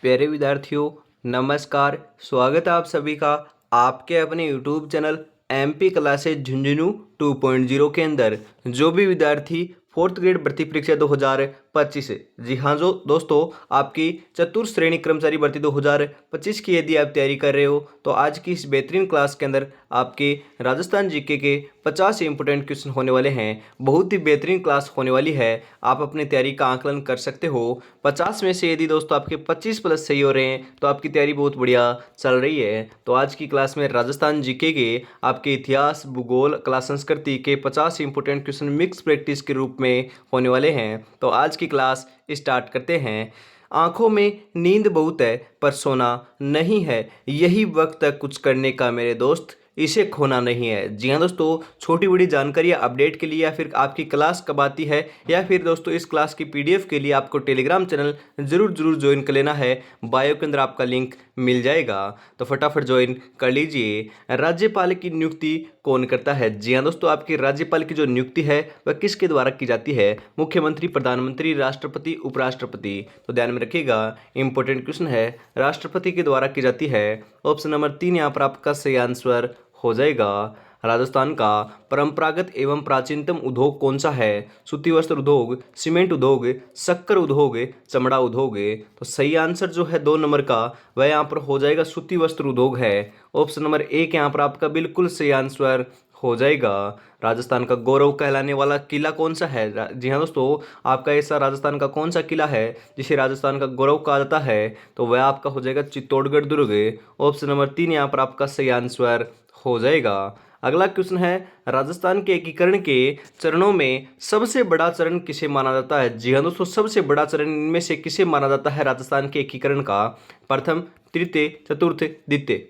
प्यारे विद्यार्थियों, नमस्कार। स्वागत है आप सभी का आपके अपने YouTube channel MP classes Jhunjhunu 2.0 के अंदर। जो भी विद्यार्थी फोर्थ ग्रेड भर्ती परीक्षा 2025 जी हाँ जो दोस्तों आपकी चतुर्थ श्रेणी कर्मचारी भर्ती 2025 की यदि आप तैयारी कर रहे हो तो आज की इस बेहतरीन क्लास के अंदर आपके राजस्थान जीके के 50 इंपोर्टेंट क्वेश्चन होने वाले हैं। बहुत ही बेहतरीन क्लास होने वाली है। आप अपनी तैयारी का आकलन कर सकते हो। 50 में से यदि दोस्तों आपके 25 प्लस सही हो रहे हैं तो आपकी तैयारी बहुत बढ़िया चल रही है। तो आज की क्लास में राजस्थान जीके के आपके इतिहास, भूगोल, कला, संस्कृति के 50 इंपोर्टेंट क्वेश्चन मिक्स प्रैक्टिस के रूप में होने वाले हैं। तो आज की क्लास स्टार्ट करते हैं। आंखों में नींद बहुत है पर सोना नहीं है, यही वक्त है कुछ करने का मेरे दोस्त, इसे खोना नहीं है। जी हाँ दोस्तों, छोटी बड़ी जानकारी या अपडेट के लिए या फिर आपकी क्लास कब आती है या फिर दोस्तों इस क्लास की पीडीएफ के लिए आपको टेलीग्राम चैनल जरूर ज्वाइन कर लेना है। बायो के अंदर आपका लिंक मिल जाएगा, तो फटाफट ज्वाइन कर लीजिए। राज्यपाल की नियुक्ति कौन करता है? जी हाँ दोस्तों, आपकी राज्यपाल की जो नियुक्ति है वह किसके द्वारा की जाती है? मुख्यमंत्री, प्रधानमंत्री, राष्ट्रपति, उपराष्ट्रपति। तो ध्यान में रखिएगा, इंपॉर्टेंट क्वेश्चन है, राष्ट्रपति के द्वारा की जाती है। ऑप्शन नंबर 3 यहाँ पर आपका सही आंसर हो जाएगा। राजस्थान का परंपरागत एवं प्राचीनतम उद्योग कौन सा है? सूती वस्त्र उद्योग, सीमेंट उद्योग, शक्कर उद्योग, चमड़ा उद्योग। तो सही आंसर जो है 2 नंबर का वह यहाँ पर हो जाएगा सूती वस्त्र उद्योग है। ऑप्शन नंबर 1 यहाँ पर आपका बिल्कुल सही आंसर हो जाएगा। राजस्थान का गौरव कहलाने वाला किला कौन सा है? जी हाँ दोस्तों, आपका ऐसा राजस्थान का कौन सा किला है जिसे राजस्थान का गौरव कहा जाता है? तो वह आपका हो जाएगा चित्तौड़गढ़ दुर्ग। ऑप्शन नंबर 3 यहाँ पर आपका सही आंसर हो जाएगा। अगला क्वेश्चन है, राजस्थान के एकीकरण के चरणों में सबसे बड़ा चरण किसे माना जाता है? जी हाँ दोस्तों, सबसे बड़ा चरण इनमें से किसे माना जाता है राजस्थान के एकीकरण का? प्रथम, तृतीय, चतुर्थ, द्वितीय।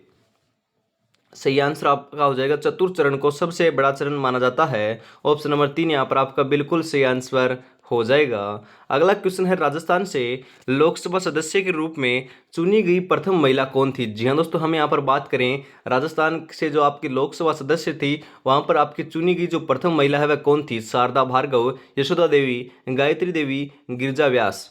सही आंसर आपका हो जाएगा चतुर्थ चरण को सबसे बड़ा चरण माना जाता है। ऑप्शन नंबर 3 यहाँ पर आपका बिल्कुल सही आंसर हो जाएगा। अगला क्वेश्चन है, राजस्थान से लोकसभा सदस्य के रूप में चुनी गई प्रथम महिला कौन थी? जी हाँ दोस्तों, हम यहाँ पर बात करें राजस्थान से जो आपकी लोकसभा सदस्य थी वहां पर आपकी चुनी गई जो प्रथम महिला है वह कौन थी? शारदा भार्गव, यशोदा देवी, गायत्री देवी, गिरिजा व्यास।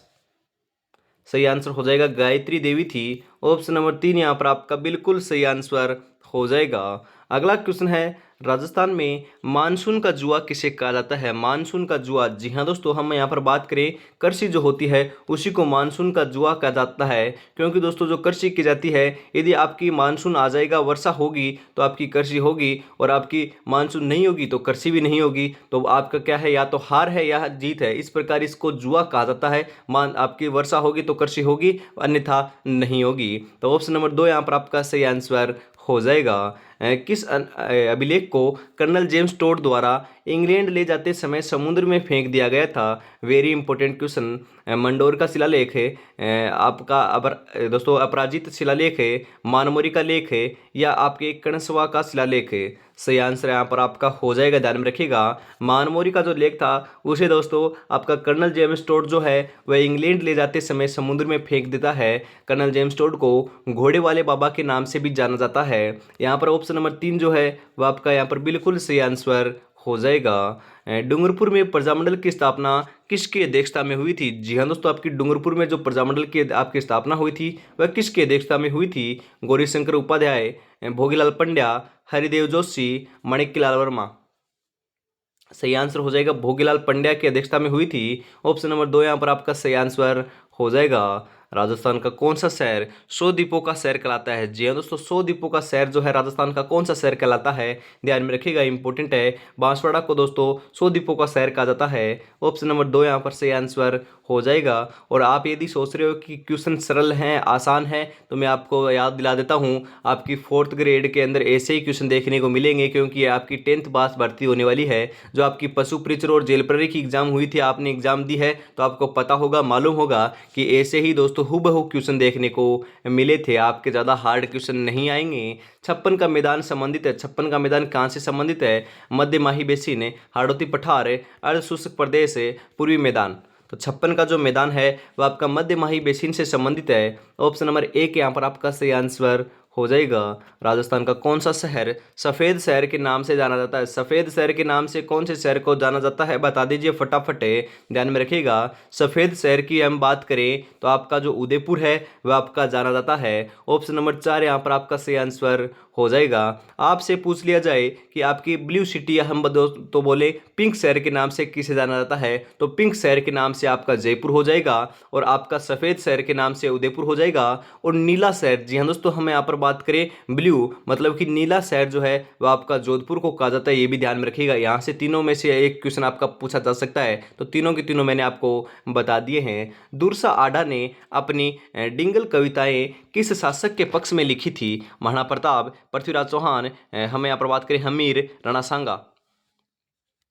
सही आंसर हो जाएगा गायत्री देवी थी। ऑप्शन नंबर 3 यहाँ पर आपका बिल्कुल सही आंसर हो जाएगा। अगला क्वेश्चन है, राजस्थान में मानसून का जुआ किसे कहा जाता है? मानसून का जुआ, जी हाँ दोस्तों, हम यहाँ पर बात करें कृषि जो होती है उसी को मानसून का जुआ कहा जाता है। क्योंकि दोस्तों जो कृषि की जाती है, यदि आपकी मानसून आ जाएगा, वर्षा होगी तो आपकी कृषि होगी, और आपकी मानसून नहीं होगी तो कृषि भी नहीं होगी। तो आपका क्या है, या तो हार है या जीत है। इस प्रकार इसको जुआ कहा जाता है। मान आपकी वर्षा होगी तो कृषि होगी, अन्यथा नहीं होगी। तो ऑप्शन नंबर 2 यहाँ पर आपका सही आंसर हो जाएगा। किस अभिलेख को कर्नल जेम्स टोड द्वारा इंग्लैंड ले जाते समय समुद्र में फेंक दिया गया था? Very important question. मंडोर का शिलालेख है, आपका दोस्तों अपराजित शिलालेख है, मानमोरी का लेख है, या आपके कणसवा का शिलालेख है? सही आंसर यहाँ पर आपका हो जाएगा, ध्यान में रखिएगा। मानमोरी का जो लेख था उसे दोस्तों आपका कर्नल जेम्स टोड जो है वह इंग्लैंड ले जाते समय समुद्र में फेंक देता है। कर्नल जेम्स टोड को घोड़े वाले बाबा के नाम से भी जाना जाता है। यहाँ पर ऑप्शन नंबर 3 जो है वह आपका यहाँ पर बिल्कुल सही आंसर हो जाएगा। डूंगरपुर में प्रजामंडल की स्थापना किसकी अध्यक्षता में हुई थी? जी हाँ दोस्तों, आपकी डूंगरपुर में जो प्रजामंडल की आपकी स्थापना हुई थी वह किसकी अध्यक्षता में हुई थी? गौरीशंकर उपाध्याय, भोगीलाल पंड्या, हरिदेव जोशी, माणिक्यलाल वर्मा। सही आंसर हो जाएगा भोगीलाल पंड्या की अध्यक्षता में हुई थी। ऑप्शन नंबर 2 यहाँ पर आपका सही आंसर हो जाएगा। राजस्थान का कौन सा शहर 100 द्वीपों का शहर कहलाता है? जी हाँ दोस्तों, 100 द्वीपों का शहर जो है राजस्थान का कौन सा शहर कहलाता है? ध्यान में रखिएगा, इंपॉर्टेंट है। बांसवाड़ा को दोस्तों 100 द्वीपों का शहर कहा जाता है। ऑप्शन नंबर 2 यहाँ पर सही आंसर हो जाएगा। और आप यदि सोच रहे हो कि क्वेश्चन सरल हैं, आसान है, तो मैं आपको याद दिला देता हूँ, आपकी फोर्थ ग्रेड के अंदर ऐसे ही क्वेश्चन देखने को मिलेंगे, क्योंकि ये आपकी 10th पास भर्ती होने वाली है। जो आपकी पशु प्रीचर और जेल प्रहरी की एग्जाम हुई थी, आपने एग्जाम दी है तो आपको पता होगा, मालूम होगा कि ऐसे ही दोस्तों हूबहू क्वेश्चन देखने को मिले थे। आपके ज़्यादा हार्ड क्वेश्चन नहीं आएंगे। 56 का मैदान संबंधित है। 56 का मैदान कहाँ से संबंधित है? मध्य माही बेसिन, हाड़ौती पठार, अर्ध शुष्क प्रदेश, पूर्वी मैदान। तो 56 का जो मैदान है वह आपका मध्य माही बेसिन से संबंधित है। ऑप्शन नंबर 1 यहाँ पर आपका सही आंसर हो जाएगा। राजस्थान का कौन सा शहर सफ़ेद शहर के नाम से जाना जाता है? सफ़ेद शहर के नाम से कौन से शहर को जाना जाता है, बता दीजिए फटाफट। ध्यान में रखिएगा। सफ़ेद शहर की हम बात करें तो आपका जो उदयपुर है वह आपका जाना जाता है। ऑप्शन नंबर 4 यहाँ पर आपका सही आंसर हो जाएगा। आपसे पूछ लिया जाए कि आपकी ब्लू सिटी या हम तो बोले पिंक शहर के नाम से किसे जाना जाता है, तो पिंक शहर के नाम से आपका जयपुर हो जाएगा और आपका सफ़ेद शहर के नाम से उदयपुर हो जाएगा। और नीला शहर, जी हाँ दोस्तों, हम यहाँ पर बात करें ब्लू मतलब कि नीला शहर जो है वह आपका जोधपुर को कहा जाता है। ये भी ध्यान में रखिएगा। यहाँ से तीनों में से एक क्वेश्चन आपका पूछा जा सकता है, तो तीनों के तीनों मैंने आपको बता दिए हैं। दुर्सा आडा ने अपनी डिंगल कविताएं किस शासक के पक्ष में लिखी थी? महाराणा प्रताप, पृथ्वीराज चौहान, हमें यहाँ पर बात करें हमीर, राणा सांगा।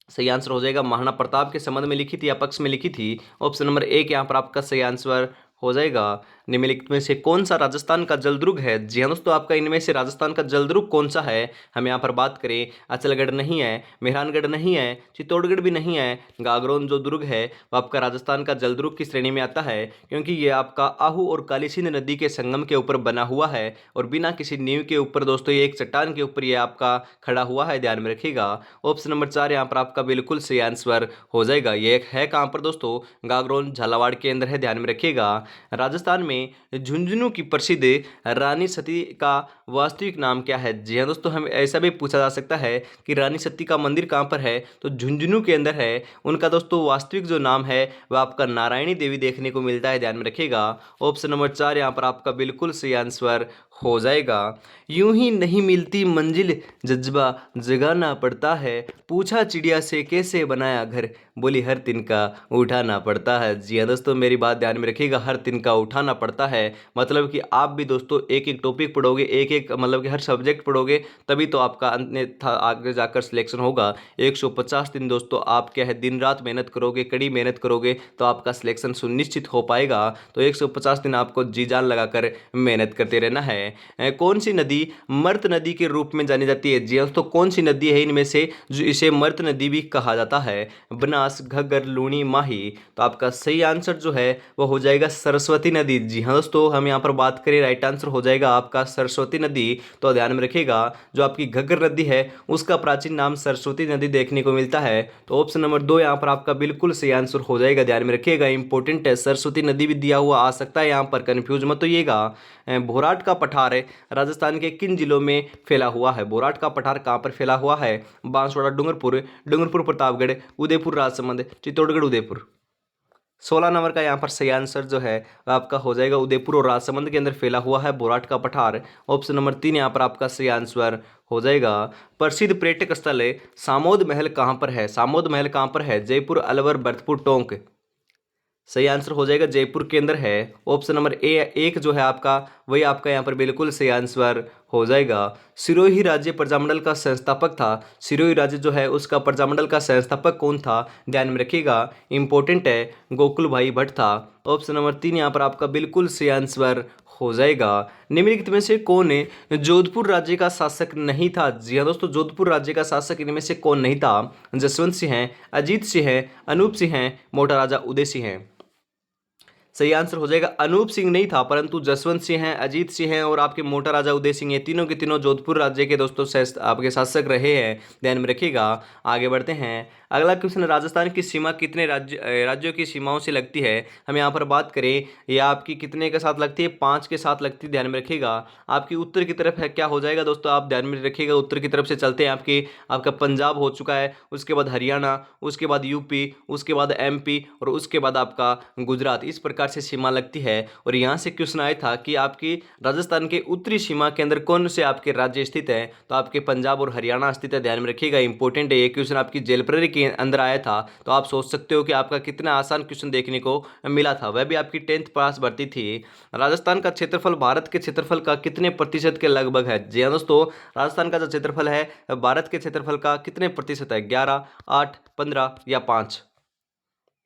सही आंसर हो जाएगा महाराणा प्रताप के संबंध में लिखी थी या पक्ष में लिखी थी। ऑप्शन नंबर 1 यहाँ पर आपका सही आंसर हो जाएगा। निम्नलिखित में से कौन सा राजस्थान का जलदुर्ग है? जी हाँ दोस्तों, आपका इनमें से राजस्थान का जलदुर्ग कौन सा है? हम यहाँ पर बात करें अचलगढ़ नहीं है, मेहरानगढ़ नहीं है, चित्तौड़गढ़ भी नहीं है। गागरोन जो दुर्ग है वह आपका राजस्थान का जलदुर्ग की श्रेणी में आता है, क्योंकि ये आपका आहू और काली सिंध नदी के संगम के ऊपर बना हुआ है और बिना किसी नींव के ऊपर दोस्तों ये एक चट्टान के ऊपर ये आपका खड़ा हुआ है। ध्यान में रखिएगा। ऑप्शन नंबर 4 यहाँ पर आपका बिल्कुल सही आंसर हो जाएगा। ये एक है कहाँ पर दोस्तों? गागरोन झालावाड़ के अंदर है। ध्यान में रखिएगा। राजस्थान में झुंझुनू की प्रसिद्ध रानी सती का वास्तविक नाम क्या है? जी हाँ दोस्तों, हमें ऐसा भी पूछा जा सकता है कि रानी सती का मंदिर कहाँ पर है, तो झुंझुनू के अंदर है। उनका दोस्तों वास्तविक जो नाम है वह आपका नारायणी देवी देखने को मिलता है। ध्यान में रखिएगा। ऑप्शन नंबर 4 यहाँ पर आपका बिल्कुल सही आंसर हो जाएगा। यूं ही नहीं मिलती मंजिल, जज्बा जगाना पड़ता है। पूछा चिड़िया से कैसे बनाया घर, बोली हर तिनका उठाना पड़ता है। जी हाँ दोस्तों, मेरी बात ध्यान में रखिएगा। हर तिनका उठाना पड़ता है मतलब कि आप भी दोस्तों एक एक टॉपिक पढ़ोगे, एक एक मतलब कि हर सब्जेक्ट पढ़ोगे, तभी तो आपका अन्यथा आगे जाकर सिलेक्शन होगा। 150 दिन दोस्तों आप क्या है दिन रात मेहनत करोगे, कड़ी मेहनत करोगे तो आपका सिलेक्शन सुनिश्चित हो पाएगा। तो 150 दिन आपको जी जान लगाकर मेहनत करते रहना है। कौन सी नदी मर्त नदी के रूप में जानी जाती है? जी हाँ, तो कौन सी नदी है इनमें से जो इसे मर्त नदी भी कहा जाता है? बनास, घग्गर, लूनी, माही। तो आपका सही आंसर जो है वो हो जाएगा सरस्वती नदी। जी हाँ दोस्तों, हम यहाँ पर बात करें राइट आंसर हो जाएगा आपका सरस्वती नदी। तो ध्यान में रखिएगा, जो आपकी घग्गर नदी है उसका प्राचीन नाम सरस्वती नदी देखने को मिलता है। तो ऑप्शन नंबर 2 यहाँ पर आपका बिल्कुल सही आंसर हो जाएगा। ध्यान में रखिएगा, इंपॉर्टेंट है। सरस्वती नदी भी दिया हुआ आ सकता है, यहाँ पर कंफ्यूज मत होइएगा। भोराट का पठार राजस्थान के किन जिलों में फैला हुआ है? भोराट का पठार कहाँ पर फैला हुआ है? बांसवाड़ा, डूंगरपुर प्रतापगढ़, उदयपुर राजसमंद, चित्तौड़गढ़ उदयपुर। 16 नंबर का यहाँ पर सही आंसर जो है वह आपका हो जाएगा उदयपुर और राजसमंद के अंदर फैला हुआ है भोराट का पठार। ऑप्शन नंबर 3 यहाँ पर आपका सही आंसर हो जाएगा। प्रसिद्ध पर्यटक स्थल सामोद महल कहाँ पर है? सामोद महल कहाँ पर है? जयपुर, अलवर, भरतपुर, टोंक। सही आंसर हो जाएगा जयपुर के अंदर है। ऑप्शन नंबर एक जो है आपका वही आपका यहाँ पर बिल्कुल सही आंसर हो जाएगा। सिरोही राज्य प्रजामंडल का संस्थापक था। सिरोही राज्य जो है उसका प्रजामंडल का संस्थापक कौन था? ध्यान में रखिएगा, इंपॉर्टेंट है। गोकुल भाई भट्ट था। ऑप्शन नंबर 3 यहाँ पर आपका बिल्कुल सही आंसर हो जाएगा। निम्नलिखित में से कौन जोधपुर राज्य का शासक नहीं था? जी हाँ दोस्तों, जोधपुर राज्य का शासक इनमें से कौन नहीं था? जसवंत सिंह हैं, अजीत सिंह हैं, अनूप सिंह हैं, मोटा राजा उदय सिंह हैं। सही आंसर हो जाएगा अनूप सिंह नहीं था, परंतु जसवंत सिंह हैं, अजीत सिंह हैं और आपके मोटा राजा उदय सिंह हैं। तीनों के तीनों जोधपुर राज्य के दोस्तों आपके शासक रहे हैं। ध्यान में रखिएगा। आगे बढ़ते हैं। अगला क्वेश्चन, राजस्थान की सीमा कितने राज्यों की सीमाओं से लगती है? हम यहाँ पर बात करें यह आपकी कितने के साथ लगती है? 5 के साथ लगती है। ध्यान में रखिएगा। आपकी उत्तर की तरफ है क्या हो जाएगा दोस्तों? आप ध्यान में रखिएगा, उत्तर की तरफ से चलते हैं। आपका पंजाब हो चुका है, उसके बाद हरियाणा, उसके बाद यूपी, उसके बाद एमपी और उसके बाद आपका गुजरात। इस प्रकार से सीमा लगती है। और यहाँ से क्वेश्चन आया था कि आपकी राजस्थान के उत्तरी सीमा के अंदर कौन से आपके राज्य स्थित है? तो आपके पंजाब और हरियाणा स्थित है। ध्यान में रखिएगा, इंपॉर्टेंट है। ये क्वेश्चन आपकी जेल प्रहरी के अंदर आया था, तो आप सोच सकते हो कि आपका कितना आसान क्वेश्चन देखने को मिला था। वह भी आपकी 10th पास भर्ती थी। राजस्थान का क्षेत्रफल भारत के क्षेत्रफल का कितने प्रतिशत के लगभग है? जी हाँ दोस्तों, राजस्थान का जो क्षेत्रफल है भारत के क्षेत्रफल का कितने प्रतिशत है? 11, 8, 15 या 5?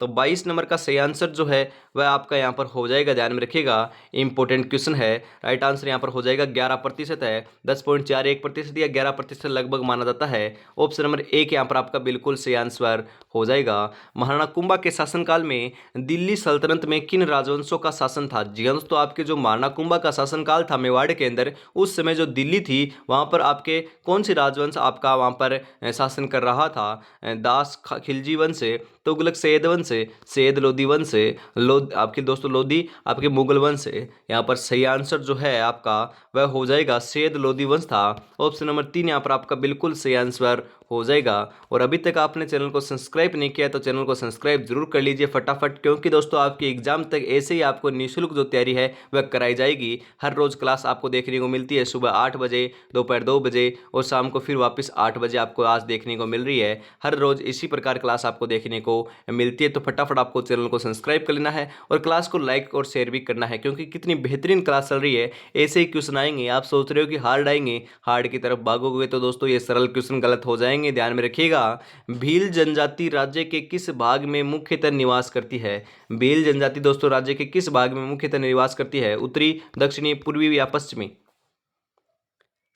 तो 22 नंबर का सही आंसर जो है वह आपका यहाँ पर हो जाएगा, ध्यान में रखिएगा, इंपॉर्टेंट क्वेश्चन है। राइट आंसर यहाँ पर हो जाएगा 11% है, 10.41% या 11% लगभग माना जाता है। ऑप्शन नंबर एक यहाँ पर आपका बिल्कुल सही आंसर हो जाएगा। महाराणा कुंभा के शासनकाल में दिल्ली सल्तनत में किन राजवंशों का शासन था? जी हाँ दोस्तों, आपके जो महाराणा कुंभा का शासनकाल था मेवाड़ के अंदर, उस समय जो दिल्ली थी वहाँ पर आपके कौन सी राजवंश आपका वहाँ पर शासन कर रहा था? दास खिलजी वंश, तुगलक सैयद वंश, सैयद लोदी वंश, आपके दोस्तों लोदी आपके मुगल वंश। यहाँ पर सही आंसर जो है आपका वह हो जाएगा सैयद लोदी वंश था। ऑप्शन नंबर 3 यहाँ पर आपका बिल्कुल सही आंसर हो जाएगा। और अभी तक आपने चैनल को सब्सक्राइब नहीं किया तो चैनल को सब्सक्राइब जरूर कर लीजिए फटाफट, क्योंकि दोस्तों आपकी एग्जाम तक ऐसे ही आपको निःशुल्क जो तैयारी है वह कराई जाएगी। हर रोज क्लास आपको देखने को मिलती है, सुबह 8 बजे, दोपहर 2 बजे और शाम को फिर वापस 8 बजे आपको आज देखने को मिल रही है। हर रोज इसी प्रकार क्लास आपको देखने को मिलती है। तो फटाफट आपको चैनल को सब्सक्राइब कर लेना है और क्लास को लाइक और शेयर भी करना है, क्योंकि कितनी बेहतरीन क्लास चल रही है। ऐसे ही क्वेश्चन आएंगे, आप सोच रहे हो कि हार्ड आएंगे, हार्ड की तरफ भागोगे तो दोस्तों ये सरल क्वेश्चन गलत हो जाएंगे, ध्यान में रखिएगा। भील जनजाति राज्य के किस भाग में मुख्यतः निवास करती है? भील जनजाति दोस्तों राज्य के किस भाग में मुख्यतः निवास करती है? उत्तरी, दक्षिणी, पूर्वी या पश्चिमी?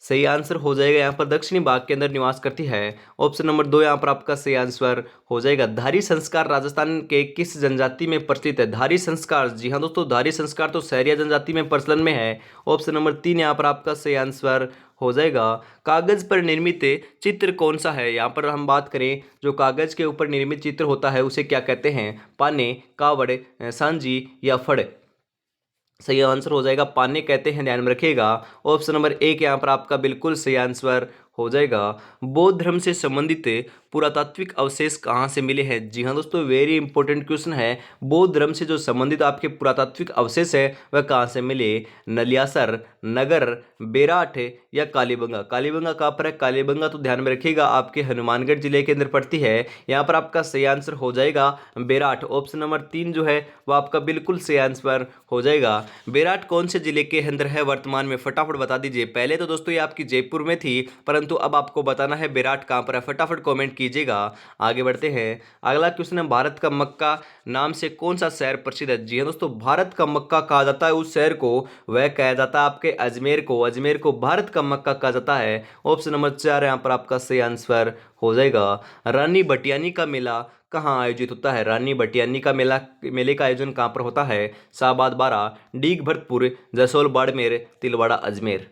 सही आंसर हो जाएगा यहाँ पर दक्षिणी भाग के अंदर निवास करती है। ऑप्शन नंबर 2 यहाँ पर आपका सही आंसर हो जाएगा। धारी संस्कार राजस्थान के किस जनजाति में प्रचलित है? धारी संस्कार, जी हाँ दोस्तों, धारी संस्कार तो सहरिया जनजाति में प्रचलन में है। ऑप्शन नंबर 3 यहाँ पर आपका सही आंसर हो जाएगा। कागज पर निर्मित चित्र कौन सा है? यहाँ पर हम बात करें जो कागज के ऊपर निर्मित चित्र होता है उसे क्या कहते हैं? पाने, कावड़, सांजी या फड़? सही आंसर हो जाएगा पाने कहते हैं, ध्यान में रखिएगा। ऑप्शन नंबर 1 यहाँ पर आपका बिल्कुल सही आंसर हो जाएगा। बौद्ध धर्म से संबंधित पुरातात्विक अवशेष कहाँ से मिले हैं? जी हाँ दोस्तों, वेरी इंपॉर्टेंट क्वेश्चन है। बौद्ध धर्म से जो संबंधित आपके पुरातात्विक अवशेष है वह कहाँ से मिले? नलियासर, नगर, बेराठ या कालीबंगा? कालीबंगा कहाँ पर है? कालीबंगा तो ध्यान में रखिएगा आपके हनुमानगढ़ जिले के अंदर पड़ती है। यहाँ पर आपका सही आंसर हो जाएगा बेराठ। ऑप्शन नंबर 3 जो है वह आपका बिल्कुल सही आंसर हो जाएगा। बेराठ कौन से जिले के अंदर है वर्तमान में? फटाफट बता दीजिए। पहले तो दोस्तों ये आपकी जयपुर में थी, परंतु अब आपको बताना है बेराठ कहाँ पर है। फटाफट कमेंट कीजिएगा। आगे बढ़ते हैं। अगला क्वेश्चन है, भारत का मक्का नाम से कौन सा शहर प्रसिद्ध है? जी हाँ दोस्तों, भारत का मक्का कहा जाता है उस शहर को, वह कहा जाता है आपके अजमेर को। अजमेर को भारत का मक्का कहा जाता है। ऑप्शन नंबर 4 यहाँ पर आपका सही आंसर हो जाएगा। रानी भटियानी का मेला कहाँ आयोजित होता है? रानी भटियानी का मेले का आयोजन कहाँ पर होता है? शाहबाद बारा, डीग भरतपुर, जसोल बाड़मेर, तिलवाड़ा अजमेर?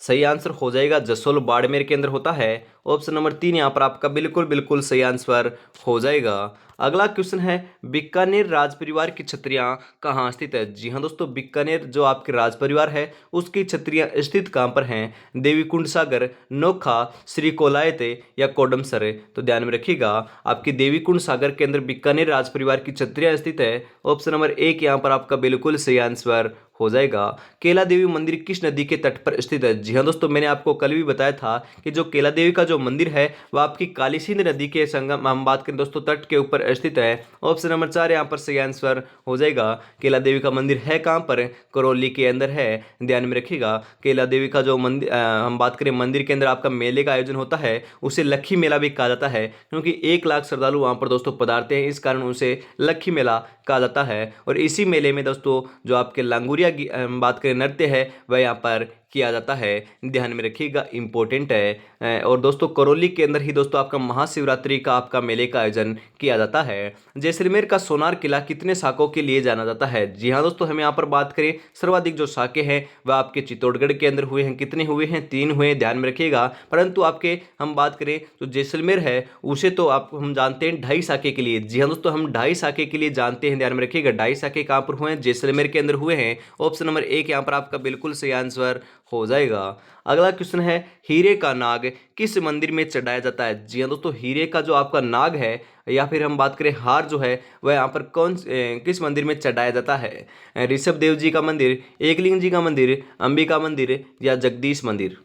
सही आंसर हो जाएगा जसोल बाड़मेर के अंदर होता है। ऑप्शन नंबर 3 यहाँ पर आपका बिल्कुल बिल्कुल सही आंसर हो जाएगा। अगला क्वेश्चन है, बीकानेर राज परिवार की छत्रियां कहाँ स्थित है? जी हाँ दोस्तों, बीकानेर जो आपके राज परिवार है उसकी छत्रियां स्थित कहाँ पर हैं? देवीकुंड सागर, नोखा, श्रीकोलायत या कोडमसर? तो ध्यान में रखिएगा आपकी देवीकुंड सागर के अंदर बीकानेर राज परिवार की छत्रियां स्थित है। ऑप्शन नंबर 1 यहाँ पर आपका बिल्कुल सही आंसर हो जाएगा। केला देवी मंदिर किस नदी के तट पर स्थित है? जी हाँ दोस्तों, मैंने आपको कल भी बताया था कि जो केला देवी का जो मंदिर है वह आपकी काली सिंध नदी के संगम, हम बात करें दोस्तों, तट के ऊपर स्थित है। ऑप्शन नंबर 4 यहाँ पर सही आंसर हो जाएगा। केला देवी का मंदिर है कहाँ पर? करौली के अंदर है, ध्यान में रखिएगा। केला देवी का जो मंदिर, हम बात करें मंदिर के अंदर आपका मेले का आयोजन होता है उसे लक्खी मेला भी कहा जाता है, क्योंकि 1 लाख श्रद्धालु वहाँ पर दोस्तों पधारते हैं, इस कारण उसे लक्खी मेला कहा जाता है। और इसी मेले में दोस्तों जो आपके लांगुरिया हम बात करें नृत्य है वह यहाँ पर किया जाता है, ध्यान में रखिएगा, इंपॉर्टेंट है। और दोस्तों करौली के अंदर ही दोस्तों आपका महाशिवरात्रि का आपका मेले का आयोजन किया जाता है। जैसलमेर का सोनार किला कितने शाकों के लिए जाना जाता है? जी हाँ दोस्तों, हम यहाँ पर बात करें सर्वाधिक जो शाखे हैं वह आपके चित्तौड़गढ़ के अंदर हुए हैं। कितने हुए हैं? 3 हुए, ध्यान में रखिएगा। परंतु आपके हम बात करें तो जैसलमेर है उसे तो आप हम जानते हैं 2.5 शाखे के लिए। जी हाँ दोस्तों, हम 2.5 शाखे के लिए जानते हैं, ध्यान में रखिएगा। 2.5 शाखे कहाँ पर हुए हैं? जैसलमेर के अंदर हुए हैं। ऑप्शन नंबर 1 यहाँ पर आपका बिल्कुल सही आंसर हो जाएगा। अगला क्वेश्चन है, हीरे का नाग किस मंदिर में चढ़ाया जाता है? जी हाँ दोस्तों, हीरे का जो आपका नाग है या फिर हम बात करें हार जो है वह यहाँ पर किस मंदिर में चढ़ाया जाता है? ऋषभ देव जी का मंदिर, एकलिंग जी का मंदिर, अंबिका मंदिर या जगदीश मंदिर?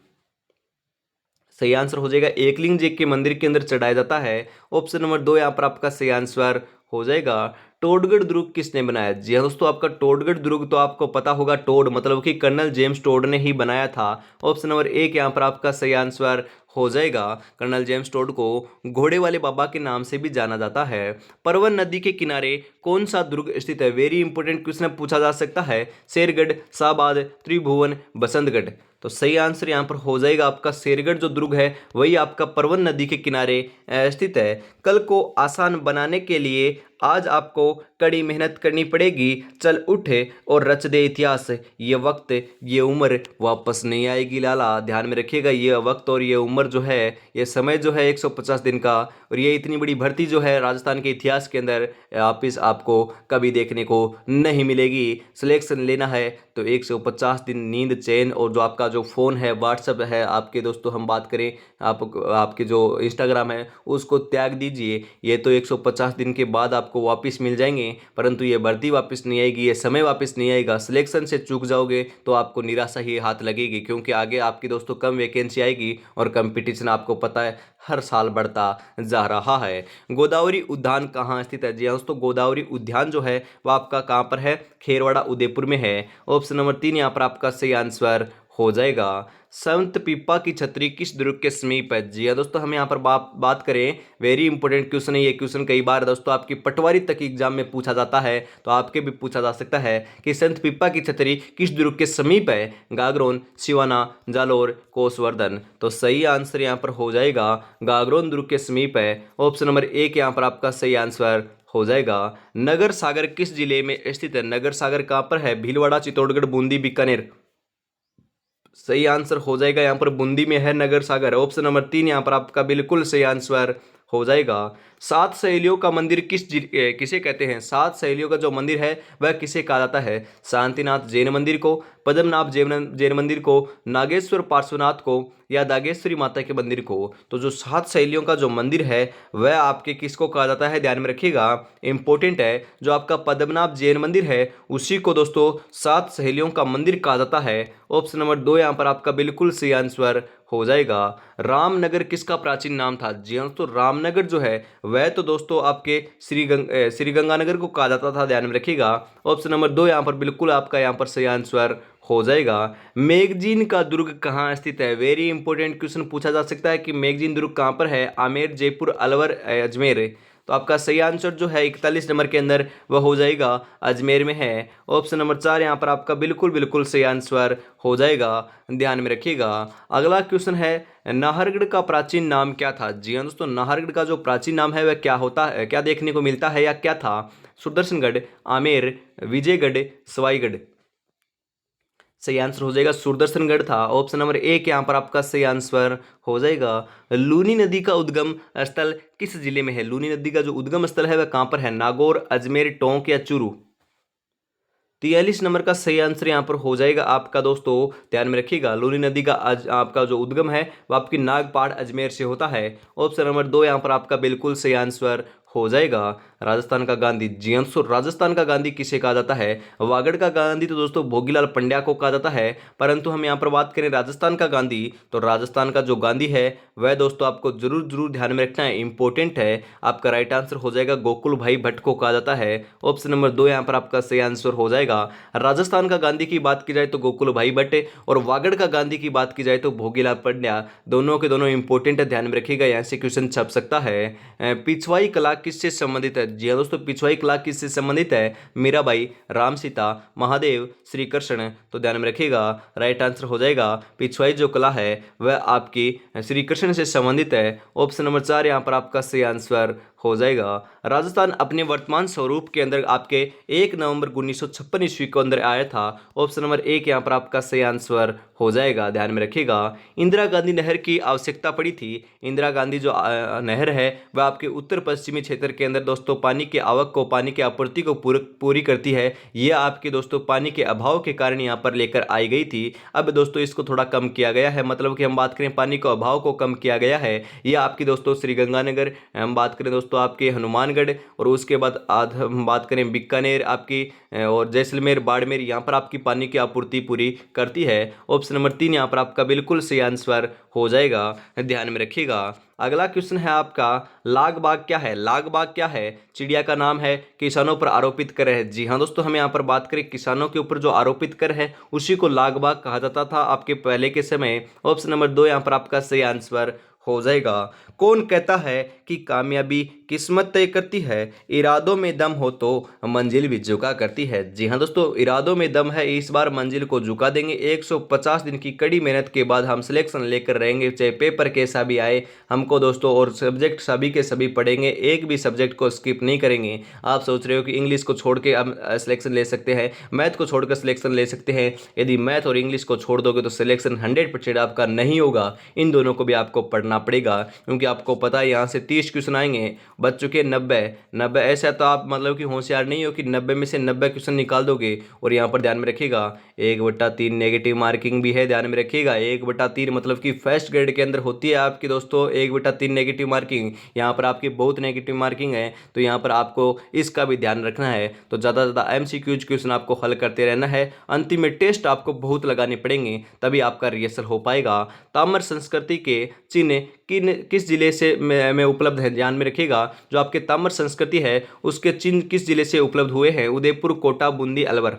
सही आंसर हो जाएगा एकलिंग जी के मंदिर के अंदर चढ़ाया जाता है। ऑप्शन नंबर 2 यहाँ पर आपका सही आंसर हो जाएगा। टोडगढ़ दुर्ग किसने बनाया? जी हाँ दोस्तों, आपका टोडगढ़ दुर्ग तो आपको पता होगा, टोड मतलब कि कर्नल जेम्स टोड ने ही बनाया था। ऑप्शन नंबर 1 यहाँ पर आपका सही आंसर हो जाएगा। कर्नल जेम्स टोड को घोड़े वाले बाबा के नाम से भी जाना जाता है। परवन नदी के किनारे कौन सा दुर्ग स्थित है? वेरी इंपॉर्टेंट क्वेश्चन पूछा जा सकता है। शेरगढ़, शाहबाद, त्रिभुवन, बसंतगढ़। तो सही आंसर यहाँ पर हो जाएगा आपका शेरगढ़ जो दुर्ग है वही आपका परवन नदी के किनारे स्थित है। कल को आसान बनाने के लिए आज आपको कड़ी मेहनत करनी पड़ेगी। चल उठे और रच दे इतिहास। ये वक्त ये उम्र वापस नहीं आएगी लाला। ध्यान में रखिएगा, ये वक्त और ये उम्र जो है, ये समय जो है 150 दिन का, और ये इतनी बड़ी भर्ती जो है राजस्थान के इतिहास के अंदर वापिस आपको कभी देखने को नहीं मिलेगी। सिलेक्शन लेना है तो 150 दिन नींद, चैन और जो आपका जो फ़ोन है, व्हाट्सएप है आपके दोस्तों, हम बात करें आपके जो इंस्टाग्राम है उसको त्याग दीजिए। ये तो 150 दिन के बाद आपको वापस मिल जाएंगे, परंतु ये भर्ती वापस नहीं आएगी, ये समय वापस नहीं आएगा। सिलेक्शन से चूक जाओगे तो आपको निराशा ही हाथ लगेगी, क्योंकि आगे आपकी दोस्तों कम वैकेंसी आएगी और कंपटीशन आपको पता है हर साल बढ़ता जा रहा है। गोदावरी उद्यान कहाँ स्थित है? जी हाँ दोस्तों, गोदावरी उद्यान जो है वो आपका कहाँ पर है? खेरवाड़ा, उदयपुर में है। ऑप्शन नंबर 3 यहाँ पर आपका सही आंसर हो जाएगा। संत पीपा की छतरी किस दुर्ग के समीप है? जी हाँ दोस्तों, हम यहाँ पर बात करें, वेरी इंपॉर्टेंट क्वेश्चन है ये। क्वेश्चन कई बार दोस्तों आपकी पटवारी तक एग्जाम में पूछा जाता है, तो आपके भी पूछा जा सकता है कि संत पीपा की छतरी किस दुर्ग के समीप है? गागरोन, सिवाना, जालोर, कोसवर्धन। तो सही आंसर यहाँ पर हो जाएगा गागरोन दुर्ग के समीप है। ऑप्शन नंबर 1 यहाँ पर आपका सही आंसर हो जाएगा। नगर सागर किस जिले में स्थित है? नगर सागर कहाँ पर है? भीलवाड़ा, चित्तौड़गढ़, बूंदी, बीकानेर। सही आंसर हो जाएगा यहाँ पर बूंदी में है नगर सागर। ऑप्शन नंबर 3 यहाँ पर आपका बिल्कुल सही आंसर हो जाएगा। सात सहेलियों का मंदिर किसे कहते हैं? सात सहेलियों का जो मंदिर है वह किसे कहा जाता है? शांतिनाथ जैन मंदिर को, पद्मनाभ जैन मंदिर को, नागेश्वर पार्श्वनाथ को, या दागेश्वरी माता के मंदिर को? तो जो सात सहेलियों का जो मंदिर है वह आपके किसको कहा जाता है? ध्यान में रखिएगा, इंपॉर्टेंट है। जो आपका पद्मनाभ जैन मंदिर है उसी को दोस्तों सात सहेलियों का मंदिर कहा जाता है। ऑप्शन नंबर 2 यहाँ पर आपका बिल्कुल सही आंसर हो जाएगा। रामनगर किसका प्राचीन नाम था? जी हाँ दोस्तों, रामनगर जो है वह तो दोस्तों आपके श्रीगंगानगर को कहा जाता था। ध्यान में रखिएगा। ऑप्शन नंबर 2 यहाँ पर बिल्कुल आपका यहाँ पर सही आंसर हो जाएगा। मैगजीन का दुर्ग कहाँ स्थित है? वेरी इंपॉर्टेंट क्वेश्चन पूछा जा सकता है कि मैगजीन दुर्ग कहाँ पर है? आमेर, जयपुर, अलवर, अजमेर। तो आपका सही आंसर जो है 41 नंबर के अंदर वह हो जाएगा अजमेर में है। ऑप्शन नंबर 4 यहाँ पर आपका बिल्कुल बिल्कुल सही आंसर हो जाएगा। ध्यान में रखिएगा। अगला क्वेश्चन है, नाहरगढ़ का प्राचीन नाम क्या था? जी हाँ दोस्तों, नाहरगढ़ का जो प्राचीन नाम है वह क्या होता है, क्या देखने को मिलता है या क्या था? सुदर्शनगढ़, आमेर, विजयगढ़, सवाईगढ़। सही आंसर हो जाएगा सुदर्शनगढ़ था। ऑप्शन नंबर 1 यहाँ पर आपका सही आंसर हो जाएगा। लूनी नदी का उद्गम स्थल किस जिले में है? लूनी नदी का जो उद्गम स्थल है वह कहाँ पर है? नागौर, अजमेर, टोंक या चूरू? 43 नंबर का सही आंसर यहाँ पर हो जाएगा आपका दोस्तों। ध्यान में रखिएगा, लूनी नदी का आपका जो उद्गम है वो आपकी नागपाड़, अजमेर से होता है। ऑप्शन नंबर 2 यहाँ पर आपका बिल्कुल सही आंसर हो जाएगा। राजस्थान का गांधी, जी हाँ दोस्तों, राजस्थान का गांधी किसे कहा जाता है? वागड़ का गांधी तो दोस्तों भोगीलाल पंड्या को कहा जाता है, परंतु हम यहाँ पर बात करें राजस्थान का गांधी, तो राजस्थान का जो गांधी है वह दोस्तों आपको जरूर जरूर ध्यान में रखना है, इंपॉर्टेंट है। आपका राइट आंसर हो जाएगा गोकुल भाई भट्ट को कहा जाता है। ऑप्शन नंबर 2 यहाँ पर आपका सही आंसर हो जाएगा। राजस्थान का गांधी की बात की जाए तो गोकुल भाई भट्ट, और वागड़ का गांधी की बात की जाए तो भोगीलाल पंड्या। दोनों के दोनों इंपॉर्टेंट है, ध्यान में रखिएगा, यहाँ से क्वेश्चन छप सकता है। पिछवाई कला किससे संबंधित है? जी हाँ दोस्तों, पिछवाई कला किससे संबंधित है? मीराबाई, राम सीता, महादेव, श्री कृष्ण। तो ध्यान में रखिएगा, राइट आंसर हो जाएगा पिछवाई जो कला है वह आपकी श्री कृष्ण से संबंधित है। ऑप्शन नंबर 4 यहाँ पर आपका सही आंसर हो जाएगा। राजस्थान अपने वर्तमान स्वरूप के अंदर आपके 1 नवंबर 1956 ईस्वी को अंदर आया था। ऑप्शन नंबर 1 यहाँ पर आपका सही आंसर हो जाएगा। ध्यान में रखिएगा। इंदिरा गांधी नहर की आवश्यकता पड़ी थी। इंदिरा गांधी जो नहर है वह आपके उत्तर पश्चिमी क्षेत्र के अंदर दोस्तों पानी की आवक को, पानी की आपूर्ति को पूरी करती है। यह आपके दोस्तों पानी के अभाव के कारण यहाँ पर लेकर आई गई थी। अब दोस्तों इसको थोड़ा कम किया गया है, मतलब कि हम बात करें पानी के अभाव को कम किया गया है। यह आपकी दोस्तों श्रीगंगानगर, हम बात करें दोस्तों आपके हनुमानगढ़, और उसके बाद हम बात करें बीकानेर आपकी, और जैसलमेर, बाड़मेर, यहाँ पर आपकी पानी की आपूर्ति पूरी करती है। ऑप्शन नंबर 3 यहाँ पर आपका बिल्कुल सही आंसर हो जाएगा। ध्यान में रखिएगा। अगला क्वेश्चन है आपका, लाग बाग क्या है? लाग बाग क्या है? चिड़िया का नाम है, किसानों पर आरोपित कर है। जी हाँ दोस्तों, हम यहाँ पर बात करें किसानों के ऊपर जो आरोपित कर है उसी को लाग बाग कहा जाता था आपके पहले के समय। ऑप्शन नंबर 2 यहाँ पर आपका सही आंसर हो जाएगा। कौन कहता है कि कामयाबी किस्मत तय करती है, इरादों में दम हो तो मंजिल भी झुका करती है। जी हाँ दोस्तों, इरादों में दम है, इस बार मंजिल को झुका देंगे। 150 दिन की कड़ी मेहनत के बाद हम सिलेक्शन लेकर रहेंगे, चाहे पेपर कैसा भी आए हमको दोस्तों। और सब्जेक्ट सभी के सभी पढ़ेंगे, एक भी सब्जेक्ट को स्किप नहीं करेंगे। आप सोच रहे हो कि इंग्लिश को छोड़ के हम सिलेक्शन ले सकते हैं, मैथ को छोड़कर सिलेक्शन ले सकते हैं। यदि मैथ और इंग्लिश को छोड़ दोगे तो सिलेक्शन 100% आपका नहीं होगा। इन दोनों को भी आपको पढ़ना पड़ेगा, क्योंकि आपको पता है यहाँ से 30 क्वेश्चन आएंगे, बच चुके 90। ऐसा तो आप मतलब कि होशियार नहीं हो कि 90 में से 90 क्वेश्चन निकाल दोगे। और यहाँ पर ध्यान में रखिएगा 1/3 नेगेटिव मार्किंग भी है, ध्यान में रखिएगा। 1/3 मतलब कि फर्स्ट ग्रेड के अंदर होती है आपकी दोस्तों 1/3 नेगेटिव मार्किंग। यहाँ पर आपकी बहुत नेगेटिव मार्किंग है, तो यहाँ पर आपको इसका भी ध्यान रखना है। तो ज़्यादा से ज़्यादा MCQ क्वेश्चन आपको हल करते रहना है। अंतिम में टेस्ट आपको बहुत लगाने पड़ेंगे, तभी आपका रिहर्सल हो पाएगा। ताम्र संस्कृति के चिन्ह किस जिले से में उपलब्ध है, ध्यान में रखिएगा। जो आपके ताम्र संस्कृति है उसके चिन्ह किस जिले से उपलब्ध हुए हैं? उदयपुर, कोटा, बूंदी, अलवर।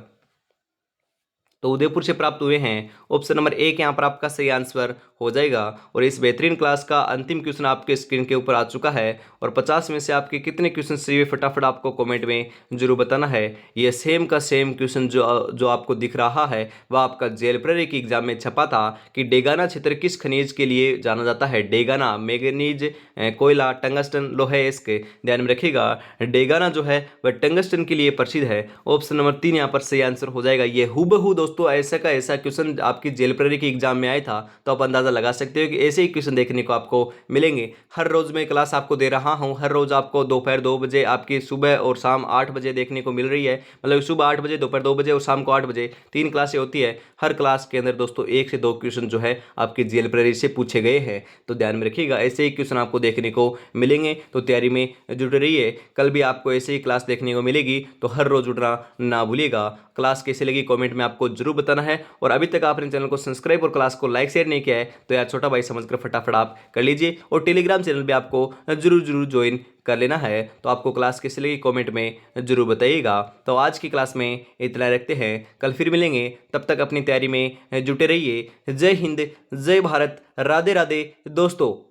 तो उदयपुर से प्राप्त हुए हैं। ऑप्शन नंबर 1 यहाँ पर आपका सही आंसर हो जाएगा। और इस बेहतरीन क्लास का अंतिम क्वेश्चन आपके स्क्रीन के ऊपर आ चुका है। और 50 में से आपके कितने क्वेश्चन सही हुए फटाफट आपको कमेंट में जरूर बताना है। ये सेम का सेम क्वेश्चन जो आपको दिख रहा है वह आपका जेल प्रहरी की एग्जाम में छपा था कि डेगाना क्षेत्र किस खनिज के लिए जाना जाता है? डेगाना मैंगनीज, कोयला, टंगस्टन, लोहे, इसके ध्यान में रखिएगा। डेगाना जो है वह टंगस्टन के लिए प्रसिद्ध है। ऑप्शन नंबर 3 यहाँ पर सही आंसर हो जाएगा। ये हूबहू दोस्तों ऐसा का ऐसा क्वेश्चन आपकी जेल प्रहरी की एग्जाम में आया था, तो आप अंदाजा लगा सकते हो कि ऐसे ही क्वेश्चन देखने को आपको मिलेंगे। हर रोज मैं क्लास आपको दे रहा हूं, हर रोज आपको दोपहर 2 बजे, आपकी सुबह और शाम 8 बजे देखने को मिल रही है। मतलब सुबह 8 बजे, दोपहर 2 बजे और शाम को 8 बजे 3 क्लासें होती है। हर क्लास के अंदर दोस्तों 1 से 2 क्वेश्चन जो है आपकी जेल प्रहरी से पूछे गए हैं। तो ध्यान में रखिएगा, ऐसे ही क्वेश्चन आपको देखने को मिलेंगे, तो तैयारी में जुट रहिए। कल भी आपको ऐसे ही क्लास देखने को मिलेगी, तो हर रोज जुड़ना ना भूलिएगा। क्लास कैसी लगी कमेंट में आपको जरूर बताना है। और अभी तक आपने चैनल को सब्सक्राइब और क्लास को लाइक शेयर नहीं किया है तो यार छोटा भाई समझकर फटाफट आप कर लीजिए। और टेलीग्राम चैनल भी आपको जरूर ज्वाइन कर लेना है। तो आपको क्लास कैसी लगी कमेंट में जरूर बताइएगा। तो आज की क्लास में इतना रखते हैं, कल फिर मिलेंगे। तब तक अपनी तैयारी में जुटे रहिए। जय हिंद, जय भारत, राधे राधे दोस्तों।